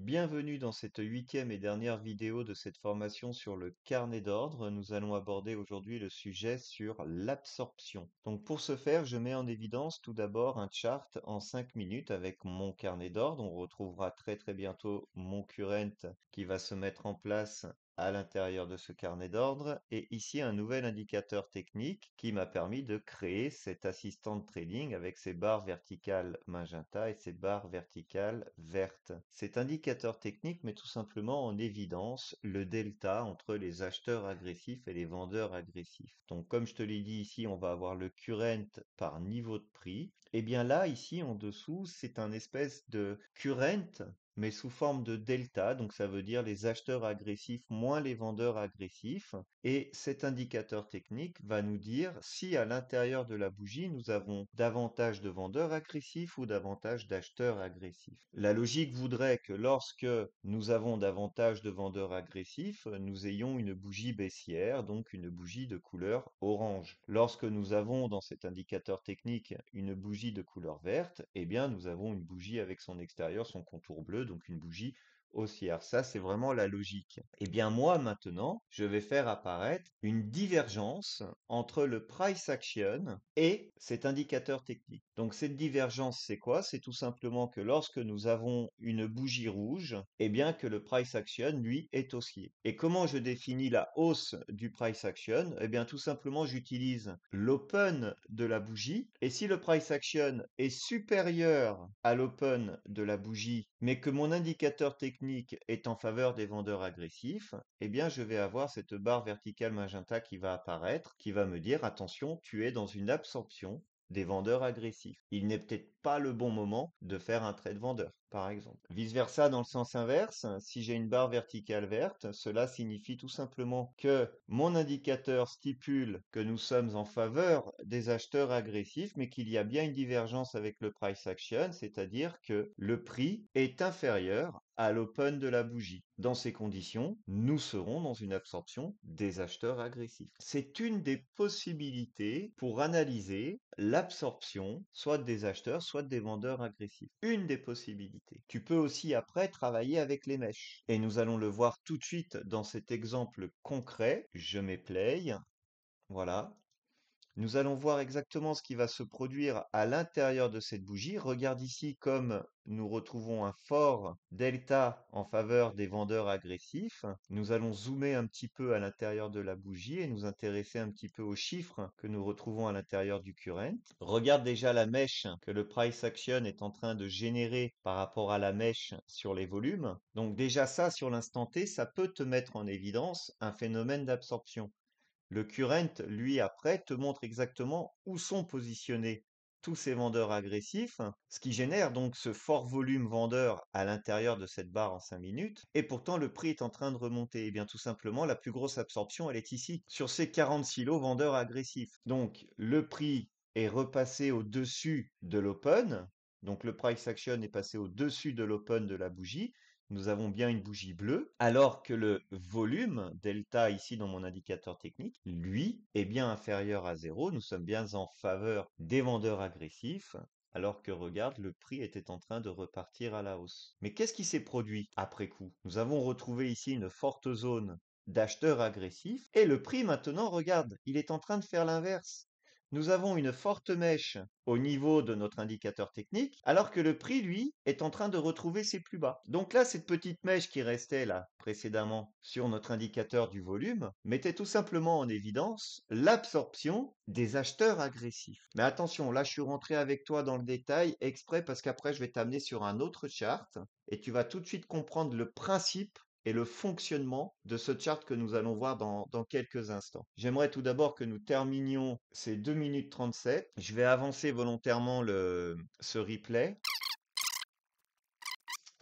Bienvenue dans cette huitième et dernière vidéo de cette formation sur le carnet d'ordre. Nous allons aborder aujourd'hui le sujet sur l'absorption. Donc pour ce faire, je mets en évidence tout d'abord un chart en 5 minutes avec mon carnet d'ordre. On retrouvera très bientôt mon current qui va se mettre en place à l'intérieur de ce carnet d'ordre et ici un nouvel indicateur technique qui m'a permis de créer cet assistant de trading avec ses barres verticales magenta et ses barres verticales vertes. Cet indicateur technique met tout simplement en évidence le delta entre les acheteurs agressifs et les vendeurs agressifs. Donc comme je te l'ai dit ici, on va avoir le current par niveau de prix. Et bien là, ici en dessous, c'est un espèce de current mais sous forme de delta, donc ça veut dire les acheteurs agressifs moins les vendeurs agressifs. Et cet indicateur technique va nous dire si à l'intérieur de la bougie, nous avons davantage de vendeurs agressifs ou davantage d'acheteurs agressifs. La logique voudrait que lorsque nous avons davantage de vendeurs agressifs, nous ayons une bougie baissière, donc une bougie de couleur orange. Lorsque nous avons dans cet indicateur technique une bougie de couleur verte, eh bien nous avons une bougie avec son extérieur, son contour bleu, donc une bougie haussière. Ça, c'est vraiment la logique. Eh bien, moi, maintenant, je vais faire apparaître une divergence entre le price action et cet indicateur technique. Donc, cette divergence, c'est quoi? C'est tout simplement que lorsque nous avons une bougie rouge, eh bien, que le price action, lui, est haussier. Et comment je définis la hausse du price action? Eh bien, tout simplement, j'utilise l'open de la bougie. Et si le price action est supérieur à l'open de la bougie, mais que mon indicateur technique est en faveur des vendeurs agressifs, eh bien, je vais avoir cette barre verticale magenta qui va apparaître, qui va me dire, attention, tu es dans une absorption des vendeurs agressifs. Il n'est peut-être pas le bon moment de faire un trade vendeur, par exemple. Vice-versa, dans le sens inverse, si j'ai une barre verticale verte, cela signifie tout simplement que mon indicateur stipule que nous sommes en faveur des acheteurs agressifs, mais qu'il y a bien une divergence avec le price action, c'est-à-dire que le prix est inférieur à l'open de la bougie. Dans ces conditions, nous serons dans une absorption des acheteurs agressifs. C'est une des possibilités pour analyser l'absorption soit des acheteurs, soit des vendeurs agressifs. Une des possibilités. Tu peux aussi après travailler avec les mèches. Et nous allons le voir tout de suite dans cet exemple concret. Je mets play. Voilà. Nous allons voir exactement ce qui va se produire à l'intérieur de cette bougie. Regarde ici comme nous retrouvons un fort delta en faveur des vendeurs agressifs. Nous allons zoomer un petit peu à l'intérieur de la bougie et nous intéresser un petit peu aux chiffres que nous retrouvons à l'intérieur du current. Regarde déjà la mèche que le price action est en train de générer par rapport à la mèche sur les volumes. Donc déjà ça, sur l'instant T, ça peut te mettre en évidence un phénomène d'absorption. Le current, lui, après, te montre exactement où sont positionnés tous ces vendeurs agressifs, ce qui génère donc ce fort volume vendeur à l'intérieur de cette barre en 5 minutes. Et pourtant, le prix est en train de remonter. Et bien, tout simplement, la plus grosse absorption, elle est ici, sur ces 40 silos vendeurs agressifs. Donc, le prix est repassé au-dessus de l'open. Donc, le price action est passé au-dessus de l'open de la bougie. Nous avons bien une bougie bleue, alors que le volume, delta ici dans mon indicateur technique, lui, est bien inférieur à zéro. Nous sommes bien en faveur des vendeurs agressifs, alors que regarde, le prix était en train de repartir à la hausse. Mais qu'est-ce qui s'est produit après coup? Nous avons retrouvé ici une forte zone d'acheteurs agressifs, et le prix maintenant, regarde, il est en train de faire l'inverse. Nous avons une forte mèche au niveau de notre indicateur technique, alors que le prix, lui, est en train de retrouver ses plus bas. Donc là, cette petite mèche qui restait là précédemment sur notre indicateur du volume mettait tout simplement en évidence l'absorption des acheteurs agressifs. Mais attention, là, je suis rentré avec toi dans le détail exprès parce qu'après, je vais t'amener sur un autre chart et tu vas tout de suite comprendre le principe et le fonctionnement de ce chart que nous allons voir dans quelques instants. J'aimerais tout d'abord que nous terminions ces 2 minutes 37. Je vais avancer volontairement ce replay.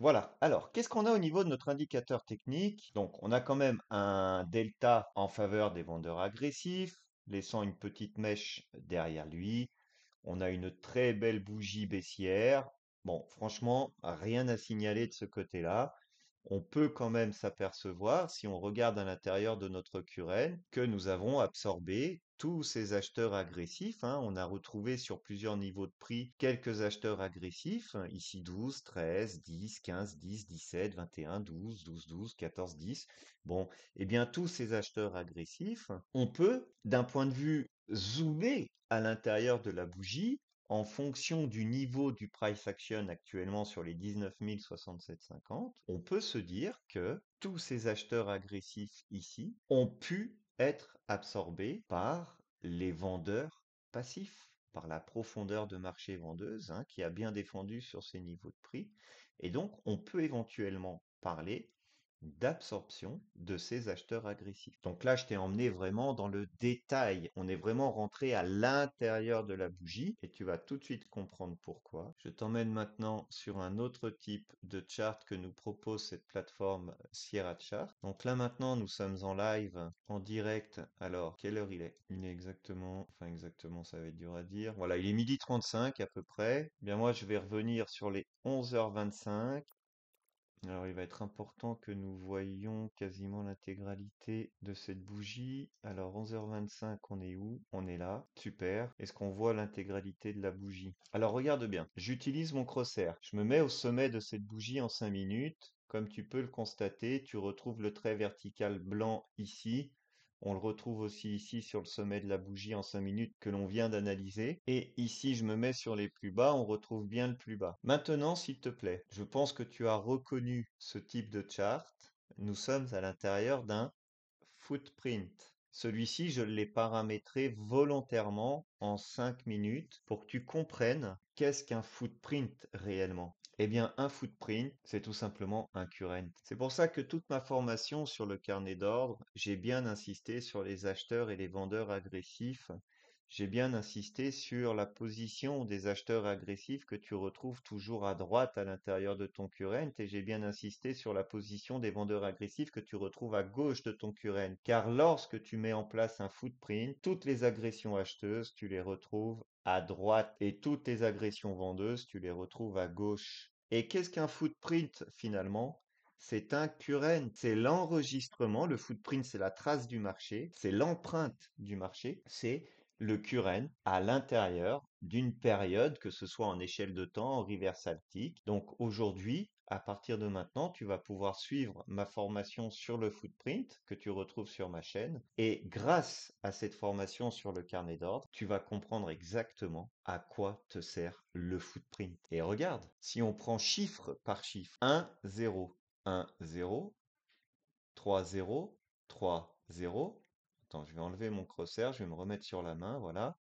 Voilà. Alors, qu'est-ce qu'on a au niveau de notre indicateur technique? Donc, on a quand même un delta en faveur des vendeurs agressifs, laissant une petite mèche derrière lui. On a une très belle bougie baissière. Bon, franchement, rien à signaler de ce côté-là. on peut quand même s'apercevoir, si on regarde à l'intérieur de notre querelle, que nous avons absorbé tous ces acheteurs agressifs, hein. On a retrouvé sur plusieurs niveaux de prix quelques acheteurs agressifs, hein, ici 12, 13, 10, 15, 10, 17, 21, 12, 12, 12, 14, 10. Bon, eh bien tous ces acheteurs agressifs, on peut, d'un point de vue zoomé à l'intérieur de la bougie, en fonction du niveau du price action actuellement sur les 19 067,50, on peut se dire que tous ces acheteurs agressifs ici ont pu être absorbés par les vendeurs passifs, par la profondeur de marché vendeuse, hein, qui a bien défendu sur ces niveaux de prix. Et donc, on peut éventuellement parler d'absorption de ces acheteurs agressifs. Donc là, je t'ai emmené vraiment dans le détail. On est vraiment rentré à l'intérieur de la bougie et tu vas tout de suite comprendre pourquoi. Je t'emmène maintenant sur un autre type de chart que nous propose cette plateforme Sierra Chart. Donc là maintenant, nous sommes en live, en direct. Alors, quelle heure il est? Il est exactement, enfin exactement, ça va être dur à dire. Voilà, il est 12h35 à peu près. Bien moi, je vais revenir sur les 11h25. Alors, il va être important que nous voyions quasiment l'intégralité de cette bougie. Alors, 11h25, on est où? On est là. Super. Est-ce qu'on voit l'intégralité de la bougie? Alors, regarde bien. J'utilise mon crosshair. Je me mets au sommet de cette bougie en 5 minutes. Comme tu peux le constater, tu retrouves le trait vertical blanc ici. On le retrouve aussi ici sur le sommet de la bougie en 5 minutes que l'on vient d'analyser. Et ici, je me mets sur les plus bas, on retrouve bien le plus bas. Maintenant, s'il te plaît, je pense que tu as reconnu ce type de chart. Nous sommes à l'intérieur d'un footprint. Celui-ci, je l'ai paramétré volontairement en 5 minutes pour que tu comprennes qu'est-ce qu'un footprint réellement. Eh bien, un footprint, c'est tout simplement un current. C'est pour ça que toute ma formation sur le carnet d'ordre, j'ai bien insisté sur les acheteurs et les vendeurs agressifs. J'ai bien insisté sur la position des acheteurs agressifs que tu retrouves toujours à droite à l'intérieur de ton current et j'ai bien insisté sur la position des vendeurs agressifs que tu retrouves à gauche de ton current. Car lorsque tu mets en place un footprint, toutes les agressions acheteuses, tu les retrouves à droite et toutes les agressions vendeuses, tu les retrouves à gauche. Et qu'est-ce qu'un footprint finalement? C'est un current, c'est l'enregistrement, le footprint c'est la trace du marché, c'est l'empreinte du marché, c'est le current à l'intérieur d'une période, que ce soit en échelle de temps, en reversaltique. Donc aujourd'hui, à partir de maintenant, tu vas pouvoir suivre ma formation sur le footprint que tu retrouves sur ma chaîne. Et grâce à cette formation sur le carnet d'ordre, tu vas comprendre exactement à quoi te sert le footprint. Et regarde, si on prend chiffre par chiffre, 1, 0, 1, 0, 3, 0, 3, 0. Attends, je vais enlever mon crosshair, je vais me remettre sur la main, voilà.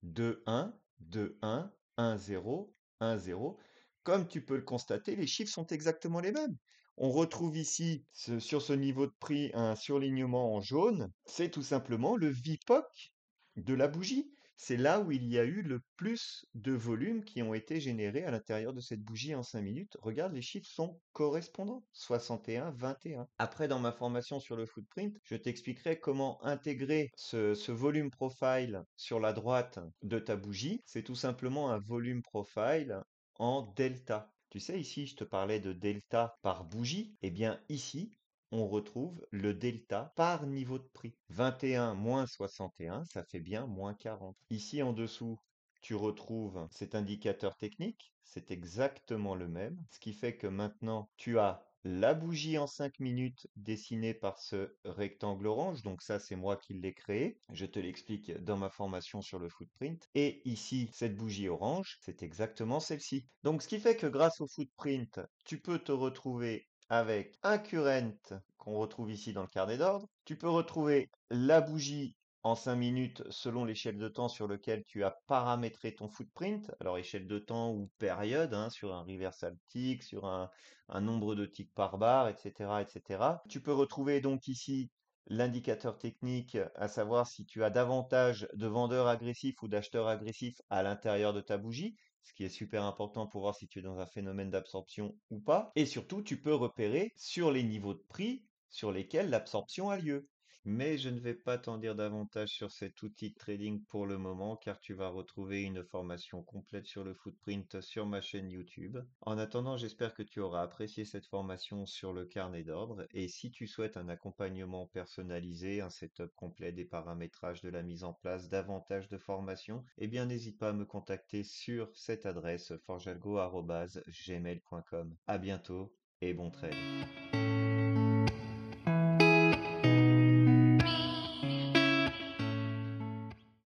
2, 1, 2, 1, 1, 0, 1, 0. Comme tu peux le constater, les chiffres sont exactement les mêmes. On retrouve ici, sur ce niveau de prix, un surlignement en jaune. C'est tout simplement le VPOC de la bougie. C'est là où il y a eu le plus de volumes qui ont été générés à l'intérieur de cette bougie en 5 minutes. Regarde, les chiffres sont correspondants. 61, 21. Après, dans ma formation sur le footprint, je t'expliquerai comment intégrer ce volume profile sur la droite de ta bougie. C'est tout simplement un volume profile en delta. Tu sais, ici, je te parlais de delta par bougie. Eh bien, ici, on retrouve le delta par niveau de prix. 21 moins 61, ça fait bien moins 40. Ici en dessous, tu retrouves cet indicateur technique, c'est exactement le même, ce qui fait que maintenant tu as la bougie en 5 minutes dessinée par ce rectangle orange, donc ça c'est moi qui l'ai créé, je te l'explique dans ma formation sur le footprint, et ici cette bougie orange, c'est exactement celle-ci. Donc ce qui fait que grâce au footprint, tu peux te retrouver avec un current qu'on retrouve ici dans le carnet d'ordre. Tu peux retrouver la bougie en 5 minutes selon l'échelle de temps sur lequel tu as paramétré ton footprint. Alors échelle de temps ou période, hein, sur un reversal tick, sur un nombre de ticks par barre, etc., etc. Tu peux retrouver donc ici l'indicateur technique, à savoir si tu as davantage de vendeurs agressifs ou d'acheteurs agressifs à l'intérieur de ta bougie, ce qui est super important pour voir si tu es dans un phénomène d'absorption ou pas. Et surtout, tu peux repérer sur les niveaux de prix sur lesquels l'absorption a lieu. Mais je ne vais pas t'en dire davantage sur cet outil de trading pour le moment, car tu vas retrouver une formation complète sur le footprint sur ma chaîne YouTube. En attendant, j'espère que tu auras apprécié cette formation sur le carnet d'ordre. Et si tu souhaites un accompagnement personnalisé, un setup complet des paramétrages de la mise en place davantage de formations, eh bien n'hésite pas à me contacter sur cette adresse forjalgo@gmail.com. À bientôt et bon trade.